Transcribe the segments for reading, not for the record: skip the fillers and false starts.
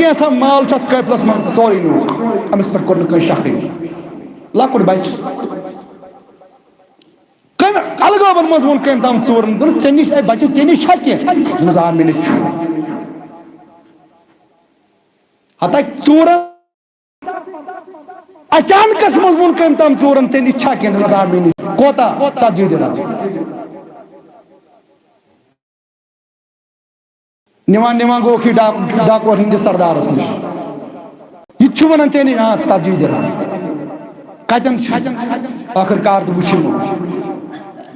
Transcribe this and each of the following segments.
کینسا مال چھت قٲفلس منٛز سورُے نیوٗکھ أمِس پٮ۪ٹھ کوٚر نہٕ کٲنٛسہِ شکٕے لۄکُٹ بچہِ کٔمۍ الگٲبن منٛز ووٚن کٔمۍ تام ژوٗرن دوٚپنس ژےٚ نِش اے بچہِ ژےٚ نِش چھا کینٛہہ دوٚپنس آ مےٚ نِش چھُ ہتاکہِ ژوٗرن اچانکس منٛز ووٚن کٔمۍ تام ژوٗرن ژےٚ نِش چھا کینٛہہ دوٚپنس آ مےٚ نِش کوتاہ 40 دِنار نِوان نِوان گوٚوکھ یہِ ڈاکور ہٕنٛدِس سردارس نِش یہِ تہِ چھُ ونان ژےٚ نِش 40 دِنار کتٮ۪ن چھُ ٲخٕر کار تہٕ وٕچھِو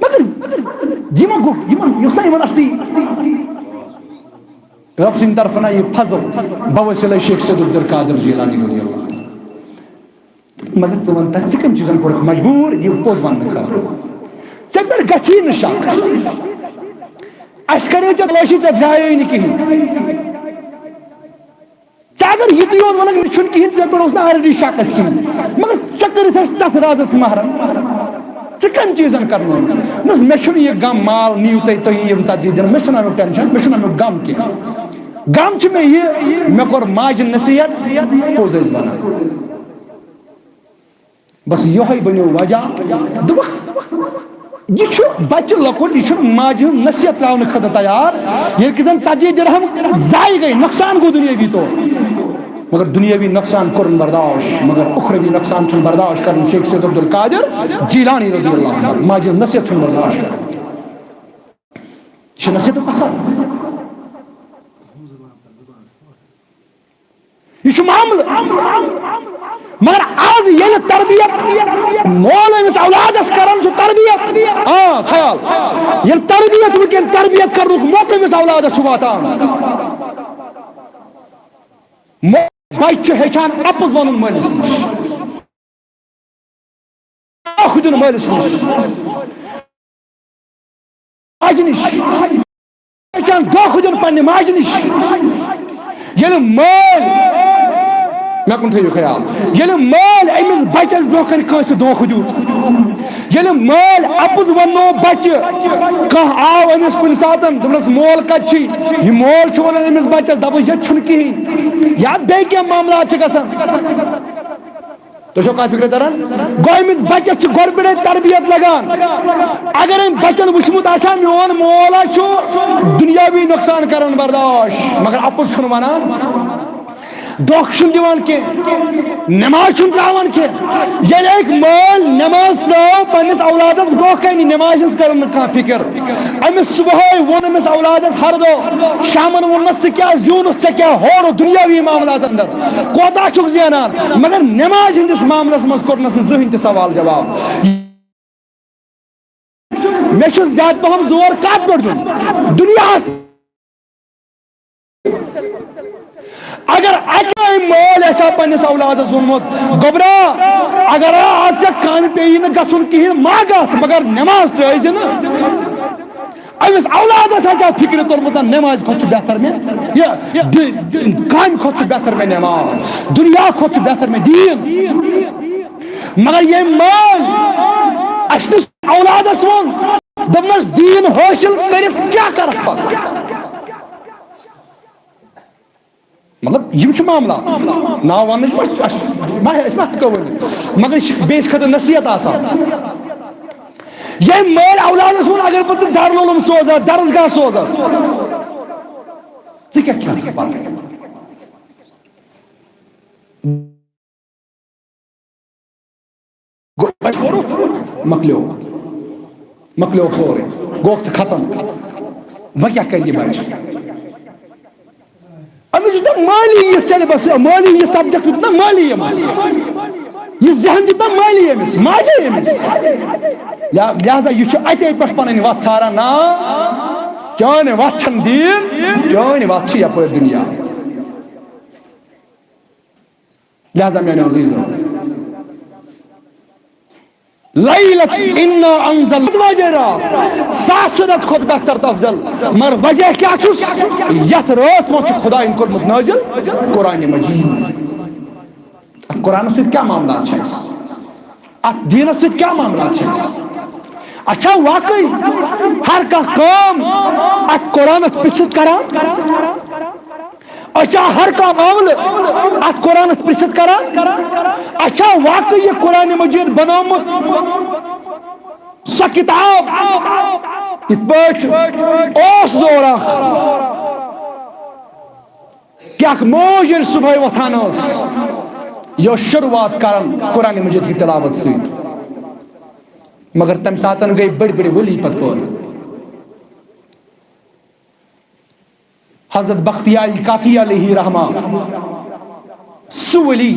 مگر یِمن گوٚو یِمن یُس نا یِمن اصلی رب سٕنٛدِ طرفہٕ نا یہِ فضل بوسیلے شیخ سید عبدالقادر جیلانی رضی اللہ مگر ژٕ وَن تتھ ژٕ کٔمۍ چیٖزن کوٚرُکھ مجبوٗر یہِ پوٚز وننہٕ خٲطرٕ ژےٚ پٮ۪ٹھ گژھی نہٕ شک اَسہِ کَرے ژےٚ تلٲشی ژےٚ درٛایے نہٕ کِہیٖنۍ ژےٚ اگر یِتُے یوت وَنکھ مےٚ چھُنہٕ کِہیٖنۍ ژےٚ پٮ۪ٹھ اوس نہٕ آلریڈی شک اَسہِ کِہیٖنۍ مگر ژےٚ کٔرِتھ اَسہِ تتھ رازس محرم ژٕ کَمہِ چیٖزن کرنووُکھ نہ مےٚ چھُنہٕ یہِ غم مال نِیِو تُہۍ یِم 40 دِنہٕ مےٚ چھُنہٕ امیُک ٹٮ۪نشن مےٚ چھُنہٕ امیُک غم کینٛہہ غم چھُ مےٚ یہِ مےٚ کوٚر ماجہِ نصیحت پوٚز ٲسۍ ونان بس یِہوے بنیو وجہ دوٚپُکھ یہ چھُ بچہ لۄکُٹ یہِ چھُنہٕ ماجہِ ہُنٛد نصیحت تراونہٕ خٲطرٕ تیار ییٚلہِ کہِ زن 40 درہم ضایہِ گٔے نۄقصان گوٚو دُنیٲوی طور مگر دُنیٲوی نۄقصان کوٚرُن برداشت مگر اُخروی نۄقصان چھُنہٕ برداشت کرُن شیخ سید عبدالقادر جیلانی رضی اللہ عنہ ماجہِ ہُنٛد نصیحت چھُنہٕ برداشت کرُن یہِ چھُ نصیحتُک اثر یہ معاملہ مگر آج یہ تربیت مول أمس اولادس کران سُہ تربیت خیال یہ تربیت ونکٮ۪ن تربیت کرنُک موقع أمس اولادس چھُ واتان بچہ چھُ ہیٚچھان اپُز ونُن مٲلِس نِش دھوکہٕ دیُن مٲلِس نِش ماجہِ نِش ہیٚچھان دھوکہٕ دیُن پننہِ ماجہِ نِش ییٚلہِ مٲلۍ مےٚ کُن تھٲیِو خیال ییٚلہِ مٲلۍ أمِس بچس برونٛہہ کنہِ کٲنٛسہِ دھوکہٕ دیُت ییٚلہِ مٲلۍ اپُز وننو بچہِ کانٛہہ آو أمِس کُنہِ ساتہٕ دوٚپنس مول کتہِ چھُے یہِ مول چھُ ونان أمِس بچس دپان ییٚتہِ چھُنہٕ کِہیٖنۍ یا بیٚیہِ کینٛہہ معاملات چھِ گژھان تُہۍ چھو کتھ فکرِ تران گوٚو أمِس بچس چھِ گۄڈٕ پٮ۪ٹھے تربیت لگان اگر أمۍ بچن وٕچھمُت آسہِ ہا میون مول ہا چھُ دُنیاوی نۄقصان کران برداشت مگر اپُز چھُنہٕ ونان دھوکہٕ چھُنہٕ دِوان کینٛہہ نٮ۪ماز چھُنہٕ تراوان کینٛہہ ییٚلہِ أکۍ مٲلۍ نٮ۪ماز ترٲو پننِس اولادس برونٛہہ کنہِ نٮ۪مازِ ہٕنٛز کرن نہٕ کانٛہہ فِکر أمِس صبحٲے ووٚن أمِس اولادس ہر دۄہ شامن ووٚننس ژٕ کیٛاہ زیوٗنُتھ ژےٚ کیٛاہ ہوڑُتھ دُنیاوی معاملات اندر کوتاہ چھُکھ زینان مگر نٮ۪مازِ ہٕنٛدِس معاملس منٛز کوٚرنس نہٕ زٕہٕنۍ تہِ سوال جواب مےٚ چھُ زیادٕ پہم زور کتھ پٮ۪ٹھ دیُن دُنیاہس اگر اکے مٲلۍ آسہِ ہا پننِس اولادس ووٚنمُت گوٚبرا اگر آز ژےٚ کامہِ پیٚیی نہٕ گژھُن کِہیٖنۍ ما گژھ مگر نٮ۪ماز ترٛٲیزِ نہٕ أمِس اولادس آسہِ ہا فِکرِ توٚرمُت نٮ۪مازِ کھۄتہٕ چھُ بہتر مےٚ یہِ کامہِ کھۄتہٕ چھُ بہتر مےٚ نٮ۪ماز دُنیا کھۄتہٕ چھُ بہتر مےٚ دیٖن مگر ییٚمۍ مٲلۍ اَسہِ نِش اولادس ووٚن دوٚپنس دیٖن حٲصِل کٔرِتھ کیٛاہ کرکھ پتہٕ مطلب یِم چھِ معاملات ناو وننٕچ أسۍ ما ہٮ۪کو ؤنِتھ مگر یہِ چھِ بیٚیِس خٲطرٕ نصیحت آسان ییٚمۍ مٲلۍ اولادس ووٚن اگر بہٕ ژٕ دارالعلوم سوزا درسگاہ سوزس ژٕ کیٛاہ کھٮ۪کھ پتہٕ مۄکلیو سورُے گوٚوکھ ژٕ ختم وۄنۍ کیٛاہ کرِ یہِ بچہِ أمِس دیُت نا مٲلی یہِ سیلبس مٲلی یہِ سبجکٹ دیُت نا مٲلی أمِس یہِ ذہن دیُت نا مٲلی أمِس ماجے أمِس لہذا یہِ چھُ اتے پٮ۪ٹھ پنٕنۍ وتھ ژھاران نا چٲنۍ وتھ چھنہٕ دیٖن چٲنۍ وتھ چھِ یپٲرۍ دُنیا لہذا میانیو عزیٖزو لیلت انا انزل وجہ رات 1000 رٮ۪تہٕ کھۄتہٕ بہتر تہٕ افضل مگر وجہ کیٛاہ چھُس یتھ رٲژ منٛز چھُ خۄدایَن کوٚرمُت نٲزِل قرآنِ مجیٖد اتھ قرآنس سۭتۍ کیٛاہ معاملات چھِ اَسہِ اتھ دیٖنس سۭتۍ کیٛاہ معاملات چھِ اَسہِ اچھا واقعی ہر کانٛہہ کٲم اتھ قرآنس پِتھِتھ کران اچھا ہر کا معاملہ ات قرآن پرست کران اچھا واقعی یہ قرآن مجید بنومت سا کتاب ات پاٹ اوس دور کہ اخ موج یل صبح وتھان یہ شروعات کران قرآن مجید کی تلاوت سے مگر تم ساتن گئی بڑی بڑی ولی پت پود حضرت بختیاری کاکی علیہ رحمہ سو ولی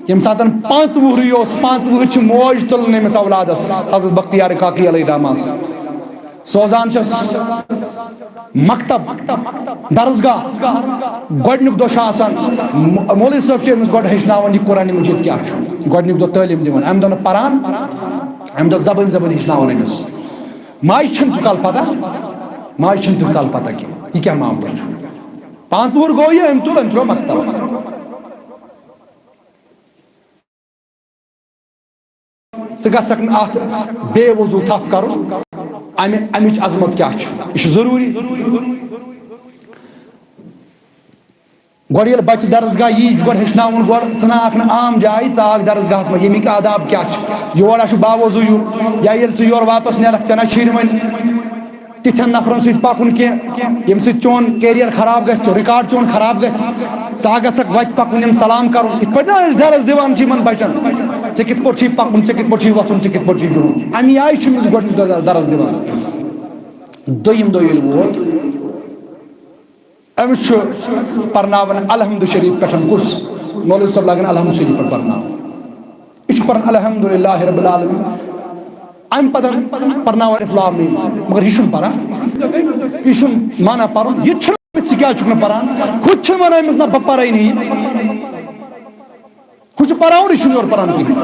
یم ساتن 5 وہری اس 5 وہر موج تلنے میں اولادس حضرت بختیار کاکی علیہ رحمہ سوزان چھس مکتب درسگاہ گۄڈنیُک دۄہ چھُ آسان مولوی صٲب چھُ أمِس گۄڈٕ ہیٚچھناوان یہِ قرآن مجید کیٛاہ چھُ گۄڈنیُک دۄہ تعلیٖم دِوان اَمہِ دۄہ نہٕ پران اَمہِ دۄہ زبٲنۍ زبٲنۍ ہیٚچھناوان أمِس ماجہِ چھَنہٕ تیُت کال پتہ ماجہِ چھَنہٕ تیُت کال پتہ کینٛہہ یہِ کیٛاہ معاملہٕ چھُ 5 وُہُر گوٚو یہِ أمۍ ترٛوو مکتب ژٕ گژھکھ نہٕ اَتھ بے وضوٗ تھپھ کرُن امِچ عظمت کیٛاہ چھِ یہِ چھُ ضروٗری گۄڈٕ ییٚلہِ بچہِ درسگاہ یی چھُ گۄڈٕ ہیٚچھناوُن گۄڈٕ ژٕ ناکھ نہٕ عام جایہِ ژٕ آکھ درسگاہس منٛز ییٚمِکۍ آداب کیٛاہ چھِ یور آسہِ باوضوٗ یُن یا ییٚلہِ ژٕ یورٕ واپس نیرکھ ژےٚ نہ چھِنہٕ وۄنۍ تِتھٮ۪ن نفرن سۭتۍ پکُن کینٛہہ ییٚمہِ سۭتۍ چون کیریَر خراب گژھِ رِکاڈ چون خراب گژھِ ژٕ گژھکھ وتہِ پکُن یِم سلام کرُن یِتھ پٲٹھۍ نہ أسۍ درس دِوان چھِ یِمن بچن ژےٚ کِتھ پٲٹھۍ چھُے پکُن ژےٚ کِتھ پٲٹھۍ چھُے وۄتھُن ژےٚ کِتھ پٲٹھۍ چھُے بِہُن امی آیہِ چھُ أمِس گۄڈنیُک دۄہ درس دِوان دوٚیِم دۄہ ییٚلہِ ووت أمِس چھُ پرناوان الحمدُ شریٖف پٮ۪ٹھ کُس مولوی صٲب لاگان الحمدُ شریٖف پٮ۪ٹھ پرناوُن یہِ چھُ پران الحمدُللہ رب العالمین امہِ پتہٕ پرناوان الف لام میم مگر یہِ چھُنہٕ پران یہِ چھُنہٕ مانان پرُن یہِ چھُنہٕ ژٕ کیٛازِ چھُکھ نہٕ پران ہُہ تہِ چھِ ونان أمِس نہ بہٕ پرے نہٕ یہِ ہُہ چھُ پراوُن یہِ چھُنہٕ یورٕ پران کِہیٖنۍ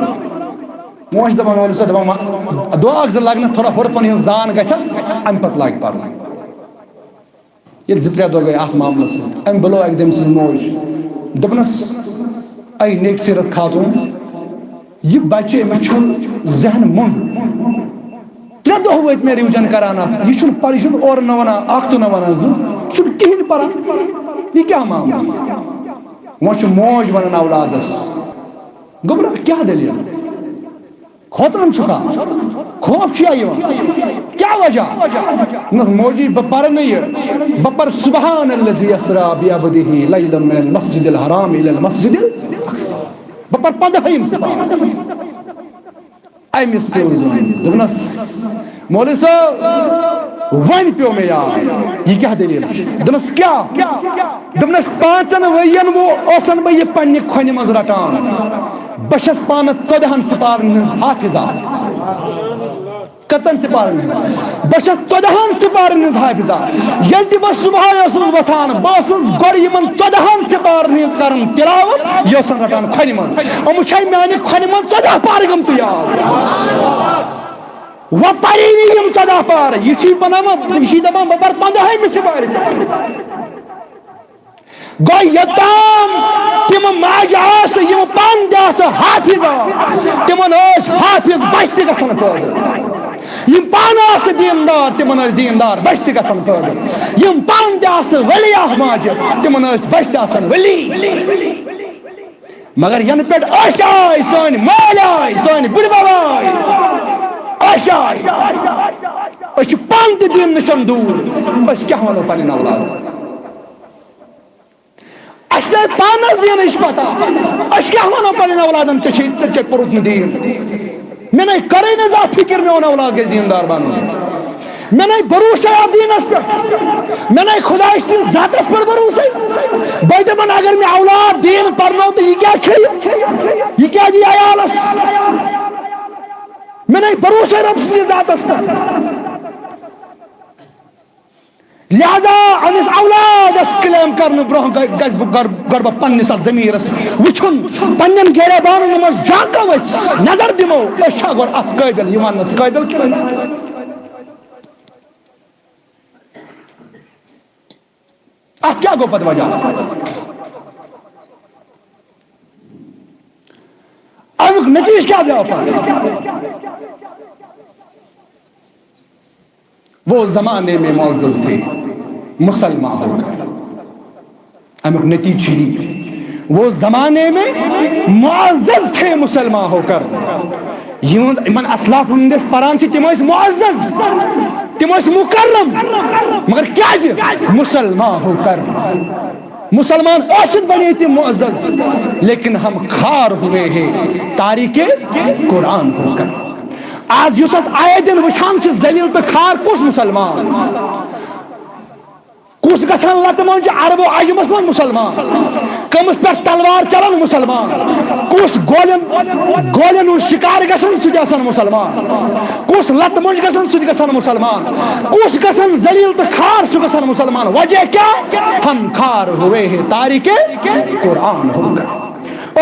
وۄنۍ چھِ دپان مولوی صٲب دپان دۄہ اکھ زٕ لگنس تھوڑا ہُرپن ہِنٛز زان گژھٮ۪س امہِ پتہٕ لاگہِ پرُن ییٚلہِ 2-3 دۄہ گٔے اتھ معاملس سۭتۍ أمۍ بُلٲو اکہِ دۄہ أمۍ سٕنٛز موج دوٚپنس اے نیک سیرت خاتوٗن یہِ بچہِ أمِس چھُ ذہن موٚنٛڈ 3 دۄہ وٲتۍ مےٚ رِوجن کران اتھ یہِ چھُنہٕ اورٕ نہ ونان اکھ تہٕ نہ ونان زٕ یہِ چھُنہٕ کِہیٖنۍ پران یہِ کیٛاہ معاملہٕ وۄنۍ چھُ موج ونان اولادس گوٚبرا کیٛاہ دٔلیٖل کھوژان چھُکھا خوف چھُیا یِوان کیٛاہ وجہ دوٚپنس موجی بہٕ پرٕ نہٕ یہِ بہٕ پرٕ سبحان الذی اسرا بعبدہ لیلا من المسجد الحرام الی المسجد بہٕ پرٕ 15ہِم سِپار أمِس پیوٚو زون دوٚپنس مولوی صٲب وۄنۍ پیوٚو مےٚ یاد یہِ کیٛاہ دٔلیٖل دوٚپنس کیٛاہ دوٚپنس 5 ؤرین اوسن بہٕ یہِ پننہِ کھۄنہِ منٛز رٹان بہٕ چھس پانہٕ 14 سِپارن ہٕنٛز حافظہ کٔژن سِپارن ہٕنٛز بہٕ چھس 14 سِپارن ہٕنٛز حافظہ ییٚلہِ تہِ بہٕ صبحٲے اوسُس وۄتھان بہٕ ٲسٕس گۄڈٕ یِمن 14 سِپارن ہٕنٛز کران تِلاوت یہِ ٲسن رٹان کھۄنہِ منٛز یِمہٕ چھے میانہِ کھۄنہِ منٛز 14 پارٕ گٔمژٕ یاد وۄنۍ پری نہٕ یِم 14 پارٕ یہِ چھِ بناوان یہِ چھِ دپان بہٕ پرٕ 15ہِمہِ سِپارِ گوٚو یوٚتام تِم ماجہِ آسہٕ یِم پانہٕ تہِ آسہٕ حافظ تِمن ٲسۍ حافظ بچہِ تہِ گژھان پٲدٕ یِم پانہٕ آسہٕ دیٖندار تِمن ٲسۍ دیٖندار بچہِ تہِ گژھان پٲدٕ یِم پانہٕ تہِ آسہٕ ؤلی ماجہِ تِمن ٲسۍ بچہِ تہِ آسان ؤلی مگر ینہٕ پٮ۪ٹھ أسۍ آے سٲنۍ مٲلۍ آے سٲنۍ بٕڈبب آے أسۍ آے أسۍ چھِ پانہٕ تہِ دیٖن نِش دوٗر أسۍ کیٛاہ وَنو پنٕنٮ۪ن اولادن اَسہِ لٔج پانس دیٖنٕچ پتہ أسۍ کیٛاہ وَنو پنٕنٮ۪ن اولادن ژےٚ پوٚرُتھ نہٕ دیٖن مےٚ نَے کَرٕے نہٕ زانٛہہ فِکر میون اولاد گژھِ دیٖندار بنُن مےٚ نَے بروسے آو دیٖنس پٮ۪ٹھ مےٚ نَے خۄداے سٕنٛدِس ذاتس پٮ۪ٹھ بروسے بہٕ دپان اگر مےٚ اولاد دیٖن پرنو تہٕ یہِ کیٛاہ کھیٚیہِ یہِ کیٛاہ دِیہِ عیالس مےٚ نَے بروسے رۄب سٕنٛدِس ذاتس پٮ۪ٹھ لہذا أمِس اولادس کلیم کرنہٕ برونٛہہ گژھِ گۄڈٕ بہٕ پننِس اتھ ضمیٖرس وٕچھُن پننٮ۪ن گرے بانن منٛز جانٛکو أسۍ نظر دِمو أسۍ چھا گۄڈٕ اتھ قٲبِل یہِ وننس قٲبِل کِنہٕ نہ اتھ کیٛاہ گوٚو پتہٕ وجہ امیُک نتیٖجہٕ کیٛاہ درٛاو پتہٕ وہ زمانے میں معزز تھے مسلمان امیک نتیجہ ہی وہ زمانے میں معزز تھے مسلمان ہو کر. یمن اسلاف ہندس پران تم معزز تم مکرم مگر کیا مسلمان ہو کر. مسلمان اوسط بنے تھے معزز لیکن ہم خار ہوئے ہیں تاریخ قرآن ہو کر. آج یس آئے دن وچھان سے ذلیل تو خار کس مسلمان کس گژھان لت منج عرب و عجمس من مسلمان کمس پہ تلوار چلان مسلمان کس گولین شکار گژھان سہ گژھان مسلمان کس لت منج گژھان سہ گژھان مسلمان کس گژھان ذلیل تو خار سہ گژھان مسلمان. وجہ کیا ہم خار ہوئے ہیں تاریخ قرآن ہو کر.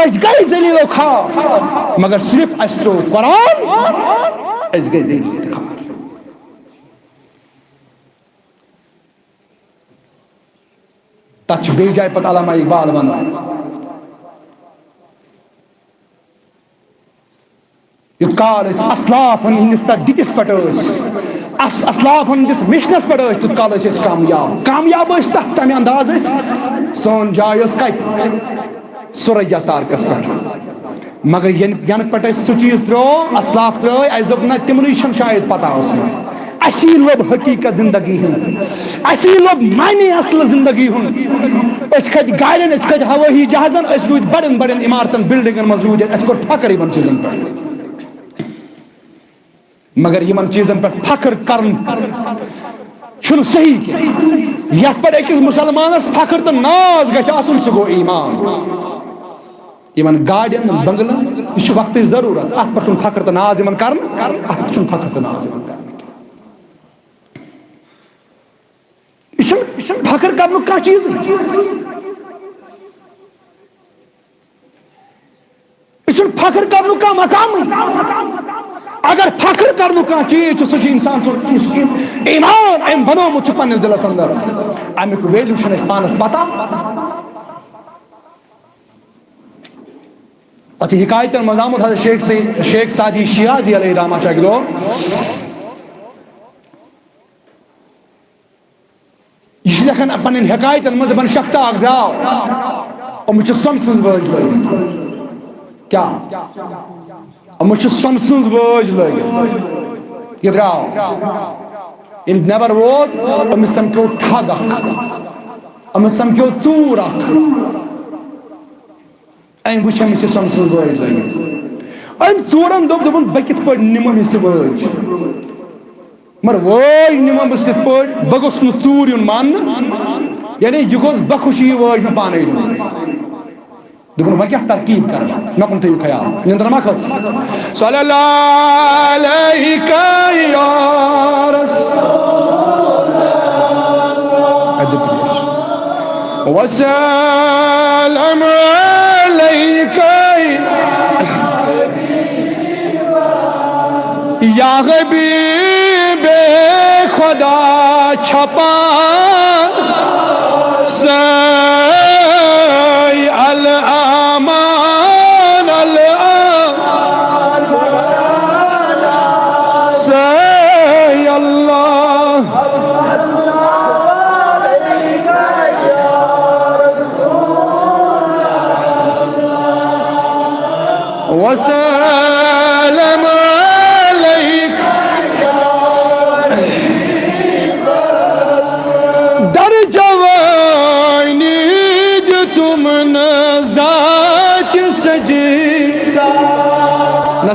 اس گئی ذلیل و خار مگر صرف اس تو قرآن اس گئی ذلیل و خار. تچ بے جائے پتہ علامہ اقبال ونو یت کال اس اسلاف ہندس تک دتس پہ اسلاف ہندس مشنس پہ تیت کال اس کامیاب تک تمہ انداز سون جائے کت سریا تارکس پہ. مگر ین پہ سہ چیز ترو اسلاف ترائے اس دپ نا تمن شاید پتہ ٲسمٕژ. اسی لوب حقیقت زندگی ہنز اسی لوب معنی اصل زندگی ہند. اس کھت گاڑین اس کھت ہوٲیی جہازن اس روٗدۍ بڑن بڑن عمارتن بلڈنگن مز روٗدۍ اس کوٚر فخر یمن چیزن پہ. مگر یمن چیزن پہ فخر کرن چھُنہٕ صحیح کینٛہہ. یتھ پہ أکِس مسلمانس فخر تو ناز گژھِ آسُن سُہ گوٚو ایمان. یمن گاڑین بنگلن یہ چھُ وقتٕچ ضروٗرت اتھ پہ چھُنہٕ فخر تو ناز یمن کرن اتھ پہ چھُنہٕ فخر تو ناز یمن کرن. فخر کرن کھانا چیز فخر کرن کھانا مقام. اگر فخر کرن کھانا چیز سہ انسان سن ایمان ام بنومت پنس دلس اندر امیک ویلیو چھ اس پانس پتہ. اچھا حکایت مزامت حضرت شیخ سعدی شیرازی علیہ رحمہ شاگردو یہ لکھن پن حکایتن مز دپان شخص اخ درٛاو أمِس چھِ سۄنہٕ سٕنٛز وٲج لٲگِتھ. کیا أمِس چھِ سۄنہٕ سٕنٛز وٲج لٲگِتھ. یہِ درٛاو ییٚلہِ نٮ۪بر ووت أمِس سمکھیو ٹھگ اکھ أمِس سمکھیو ژوٗر اکھ. أمۍ وٕچھ أمِس چھِ سۄنہٕ سٕنٛز وٲج لٲگِتھ. أمۍ ژوٗرن دوٚپُن بہٕ کِتھ پٲٹھۍ نِمہٕ أمِس یہِ وٲج مگر وٲج نِمہٕ بہٕ کِتھ پٲٹھۍ بہٕ گوٚژھ نہٕ ژوٗر یُن ماننہٕ یعنی یہِ گوٚژھ بخوشی یہِ وٲج مےٚ پانے دِیُن. دوٚپُن وۄنۍ کیٛاہ ترکیب کرٕ بہٕ مےٚ کُن تھٲیِو خیال نِندٕر ما کھٔژ. صلی اللہ علیہ یا رسول اللہ وسلم علیک یا حبیب خدا چھپا سی الامان سی اللہ وسلم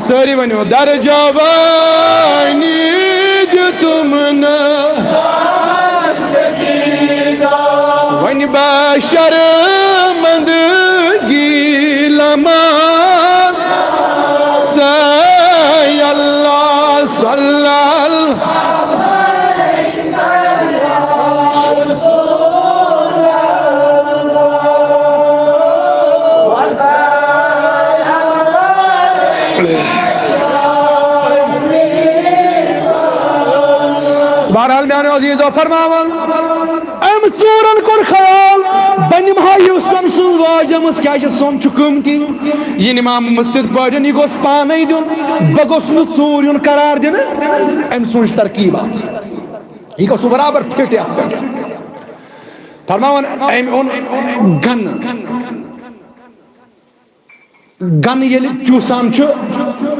ساری ونیو در جوانی تم ون بشرمندگی لما سی اللہ صلی اللہ بہرحال میانو عزیزو فرماون ام ژورن کور خیال بنمہا یہ سن سن واجمس کیا سون قۭمتی یہ نما مستد پٲٹھۍ یہ گوٚژھ پانے دیُن بہٕ گوٚژھ نہٕ ژوٗر یُن قرار دِنہٕ أمۍ سوٗنٛچ ترکیٖبا یہ گوٚژھ برابر فِٹ یتھ پٮ۪ٹھ فرماون أمۍ اوٚن گن ییٚلہِ چوٗسان چھُ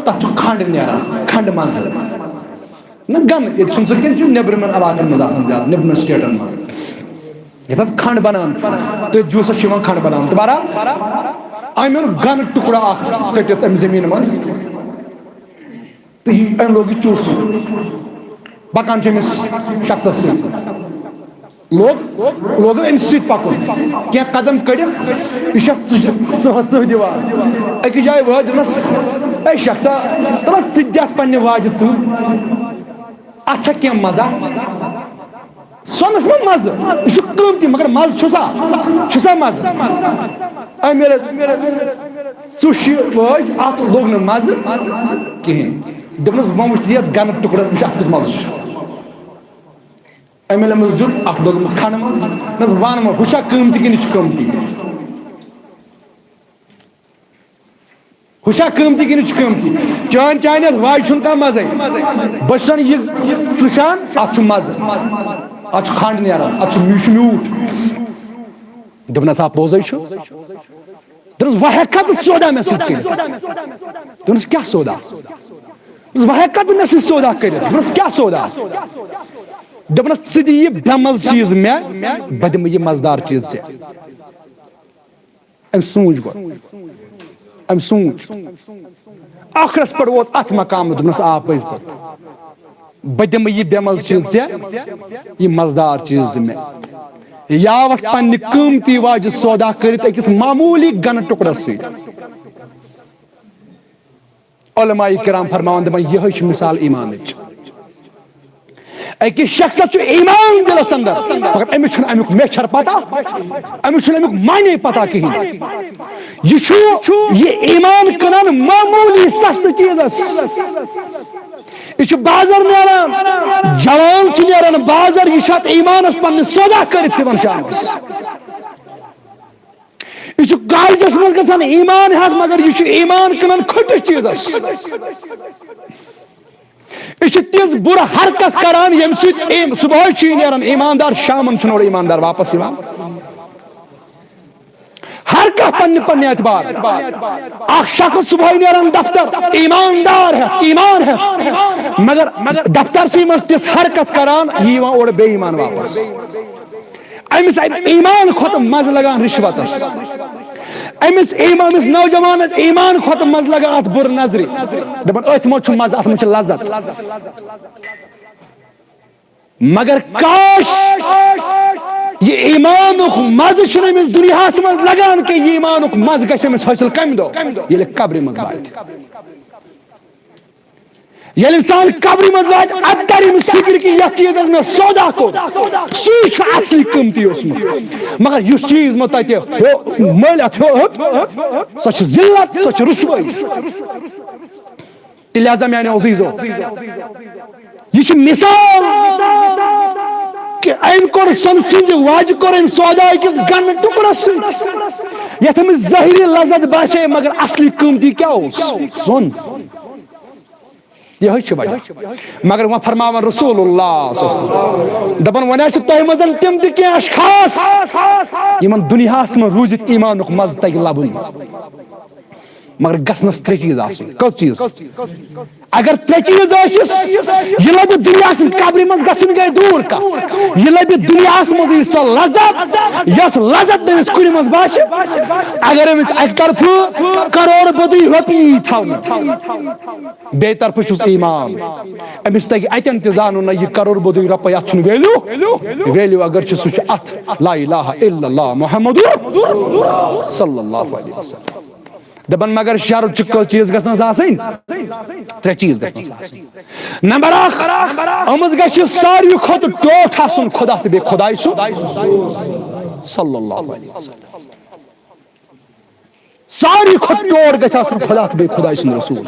تَتھ چھُ کھنٛڈ نیران کھنٛڈٕ منٛزٕ نہ گن ییٚتہِ چھُنہٕ سُہ کیٚنٛہہ چھُ نیٚبرِمٮ۪ن علاقن منٛز آسان زیادٕ نیٚبرِمٮ۪ن سٹیٹن منٛز یَتھ حظ کھنٛڈ بنان چھُ تہٕ جوٗسس چھُ یِوان کھنٛڈ بناونہٕ تہٕ بہرحال أمۍ اوٚن گنہٕ ٹُکڑٕ اکھ ژٔٹِتھ أمۍ زٔمیٖنہِ منٛز تہٕ أمۍ لوگ یہِ چوٗسُن پکان چھُ أمِس شخصس سۭتۍ لوگ أمِس سۭتۍ پکُن کینٛہہ قدم کٔڑِتھ یہِ چھُ ژٕہ دِوان أکِس جایہِ وٲتۍ دوٚپنس اے شخصا دپان ژٕ تہِ دِ پننہِ واجہِ ژٕہ اتھ چھا کینٛہہ مزہ سۄنس ما مزٕ یہِ چھُ قۭمتی مگر مزٕ چھُسا مزٕ أمۍ ییٚلہِ ژُش وٲج اتھ لوٚگ نہٕ مزٕ کِہیٖنۍ دوٚپنس وۄنۍ وٕچھ یتھ گنہٕ ٹُکڑس وٕچھ اتھ کیُتھ مزٕ چھُ أمۍ ییٚلہِ أمِس دیُت اتھ لوٚگمُس کھنٛڈٕ منٛز دوٚپنس ون وۄنۍ ہُہ چھا قۭمتی کِنہٕ یہِ چھُ قۭمتی ہُہ چھا قۭمتی کِنہٕ یہِ چھُ قۭمتی چانہِ یتھ واجہِ چھُنہٕ کانٛہہ مزے بہٕ چھُسن یہِ ژُشان اتھ چھُ مزٕ اتھ چھُ کھنٛڈ نیران اتھ چھُ میوٗٹھ دوٚپنس آ پوٚزے چھُ دوٚپنس وۄنۍ ہٮ۪ککھا ژٕ سودا مےٚ سۭتۍ کٔرِتھ دوٚپنس کیٛاہ سودا وۄنۍ ہٮ۪ککھا ژٕ مےٚ سۭتۍ سودا کٔرِتھ دوٚپنس کیٛاہ سودا دوٚپنس ژٕ دِ یہِ بے مزٕ چیٖز مےٚ بہٕ دِمہٕ یہِ مزٕدار چیٖز ژےٚ أمۍ سوٗنٛچ گۄڈٕ أمۍ سوٗنٛچ ٲخرس پٮ۪ٹھ ووت اتھ مقامس دوٚپنس آ پٔزۍ پٲٹھۍ بہٕ دِمہٕ یہِ بے مزٕ چیٖز ژےٚ یہِ مزٕدار چیٖز دِ مےٚ یاوتھ پننہِ قۭمتی واجہِ سودا کٔرِتھ أکِس معموٗلی گنہٕ ٹُکڑس سۭتۍ علماء کرام فرماوان دپان یِہے چھِ مثال ایمانٕچ أکِس شخصس چھُ ایمان دِلس اندر مگر أمِس چھُنہٕ امیُک میچھر پتہ أمِس چھُنہٕ امیُک معنی پتہ کِہیٖنۍ یہِ چھُ یہِ ایمان کٕنان معموٗلی سستہٕ چیٖزس یہِ چھُ بازر نیران جوان چھُ نیران بازر یہِ چھُ اتھ ایمانس پننہِ سودا کٔرِتھ یِوان شامس یہِ چھُ کالجس منٛز گژھان ایمان ہٮ۪تھ مگر یہِ چھُ ایمان کٕنان کھٔٹِس چیٖزس یہِ چھُ تِژھ بُرٕ حرکت کران ییٚمہِ سۭتۍ صبحٲے چھُ یہِ نیران ایماندار شامن چھُنہٕ اورٕ ایماندار واپس یِوان ہر کانٛہہ پننہِ اعتبار اکھ شخص صبحٲے نیران دفتر ایماندار ہٮ۪تھ ایمان ہٮ۪تھ مگر دفترسٕے منٛز تِژھ حرکت کران یہِ یِوان اورٕ بے ایمان واپس أمِس ایمان کھۄتہٕ مزٕ لگان رِشوتس أمِس نوجوانس ایمان کھۄتہٕ مزٕ لگان اتھ بُرٕ نظرِ دپان أتھۍ منٛز چھُ مزٕ اتھ منٛز چھِ لذت مگر کاش یہِ ایمانُک مزٕ چھُنہٕ أمِس دُنیاہس منٛز لگان کینٛہہ یہِ ایمانُک مزٕ گژھِ أمِس حٲصِل کمہِ دۄہ ییٚلہِ قبرِ منٛز واتہِ ییٚلہِ اِنسان قبرِ منٛز واتہِ ادٕ ترِ أمِس فِکرِ کہِ یتھ چیٖزس مےٚ سودا کوٚر سُے چھُ اصلی قۭمتی اوسمُت مگر یُس چیٖز مےٚ تتہِ مٔلۍ اتھ ہیوٚت سۄ چھِ ذلت سۄ چھِ رُسوٲیی تہٕ لہذا میانیو عزیٖزو یہِ چھِ مثال کہ أمۍ کوٚر سۄنہٕ سٕنٛزِ واجہِ کوٚر أمۍ سودا أکِس گنہٕ ٹُکڑس سۭتۍ یتھ أمِس ظٲہری لذت باسے مگر اصلی قۭمتی کیٛاہ اوس سۄن یِہے چھِ وجہ مگر وۄنۍ فرماوان رسول اللہ دپان وۄنۍ آسہِ تۄہہِ منٛز تِم تہِ کینٛہہ اشخاص یِمن دُنیاہس منٛز روٗزِتھ ایمانُک مزٕ تگہِ لبُن مگر گژھنس ترٛےٚ چیٖز آسٕنۍ کٔژ چیٖز اگر ترٛےٚ چیٖز ٲسِس یہِ لبہِ دُنیاہس قبرِ منٛز گژھٕنۍ گٔے دوٗر کتھ یہِ لبہِ دُنیاہس منٛز یی سۄ لذت یۄس لذت تٔمِس کُنہِ منٛز باسہِ اگر أمِس اکہِ طرفہٕ کرور بٔدی رۄپیہِ یی تھاونہٕ بیٚیہِ طرفہٕ چھُس ایمان أمِس تگہِ اتٮ۪ن تہِ زانُن نہ یہِ کرور بٔدی رۄپے اتھ چھُنہٕ ویلیوٗ اگر چھُ سُہ چھُ اتھ لا الہ الا اللہ محمد صلی اللہ علیہ وسلم دپان مگر شرط چھِ کٔژ چیٖز گژھنس آسٕنۍ ترٛےٚ چیٖز گژھنس آسٕنۍ نمبر اکھ أمِس گژھِ ساروی کھۄتہٕ ٹوٹھ آسُن خۄدا تہٕ بیٚیہِ خۄداے سُنٛد صلی اللہ علیہ وسلم ساروی کھۄتہٕ ٹوٹھ گژھِ آسُن خۄدا تہٕ بیٚیہِ خۄداے سُنٛد رسوٗل